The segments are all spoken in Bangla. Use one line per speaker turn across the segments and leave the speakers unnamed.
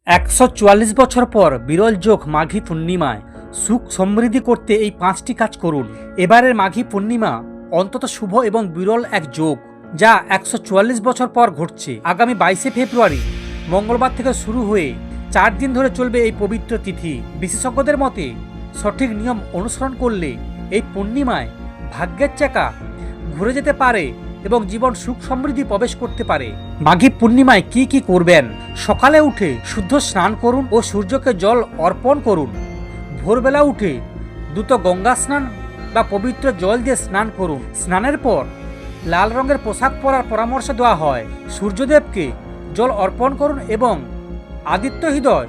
144 বছর পর বিরল যোগ মাঘী পূর্ণিমায় সুখ সমৃদ্ধি করতে এই 5টি কাজ করুন। এবারের মাঘী পূর্ণিমা অন্তত শুভ এবং বিরল এক যোগ, যা 144 বছর পর ঘটছে। আগামী 22শে ফেব্রুয়ারি মঙ্গলবার থেকে শুরু হয়ে 4 দিন ধরে চলবে এই পবিত্র তিথি। বিশেষজ্ঞদের মতে সঠিক নিয়ম অনুসরণ করলে এই পূর্ণিমায় ভাগ্যের চাকা ঘুরে যেতে পারে এবং জীবন সুখ সমৃদ্ধি প্রবেশ করতে পারে। মাঘী পূর্ণিমায় কি কি করবেন? সকালে উঠে শুদ্ধ স্নান করুন ও সূর্যকে জল অর্পণ করুন। ভোরবেলা উঠে দ্রুত গঙ্গা স্নান বা পবিত্র জল দিয়ে স্নান করুন। স্নানের পর লাল রঙের পোশাক পরার পরামর্শ দেওয়া হয়। সূর্যদেবকে জল অর্পণ করুন এবং আদিত্য হৃদয়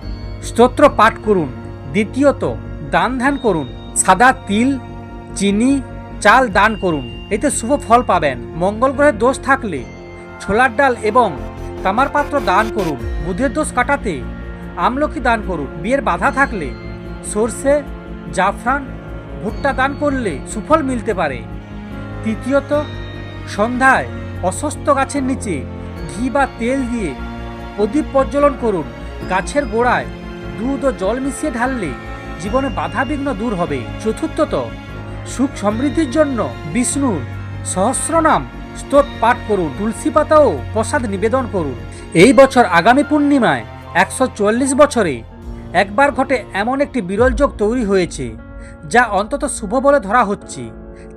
স্তোত্র পাঠ করুন। দ্বিতীয়ত, দান ধ্যান করুন। সাদা তিল, চিনি, চাল দান করুন, এতে শুভ ফল পাবেন। মঙ্গল গ্রহের দোষ থাকলে ছোলার ডাল এবং তামার পাত্র দান করুন। বুধের দোষ কাটাতে আমলকি দান করুন। বিয়ের বাধা থাকলে সর্ষে, জাফরান, ভুট্টা দান করলে সুফল মিলতে পারে। তৃতীয়ত, সন্ধ্যায় অশ্বত্থ গাছের নিচে ঘি বা তেল দিয়ে প্রদীপ প্রজ্বলন করুন। গাছের গোড়ায় দুধ ও জল মিশিয়ে ঢাললে জীবনে বাধা বিঘ্ন দূর হবে। চতুর্থত, সুখ সমৃদ্ধির জন্য বিষ্ণুর সহস্রনাম স্তোত্র পাঠ করুন। তুলসী পাতাও প্রসাদ নিবেদন করুন। এই বছর আগামী পূর্ণিমায় 144 বছরে একবার ঘটে এমন একটি বিরল যোগ তৈরি হয়েছে, যা অন্তত শুভ বলে ধরা হচ্ছে।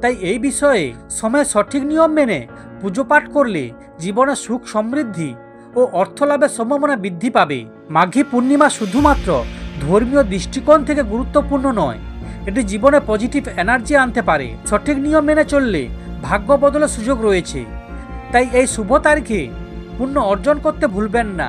তাই এই বিষয়ে সময়ে সঠিক নিয়ম মেনে পুজো পাঠ করলে জীবনে সুখ সমৃদ্ধি ও অর্থ লাভের সম্ভাবনা বৃদ্ধি পাবে। মাঘী পূর্ণিমা শুধুমাত্র ধর্মীয় দৃষ্টিকোণ থেকে গুরুত্বপূর্ণ নয়, এটি জীবনে পজিটিভ এনার্জি আনতে পারে। সঠিক নিয়ম মেনে চললে ভাগ্য বদলের সুযোগ রয়েছে। তাই এই শুভ তারিখে পুণ্য অর্জন করতে ভুলবেন না।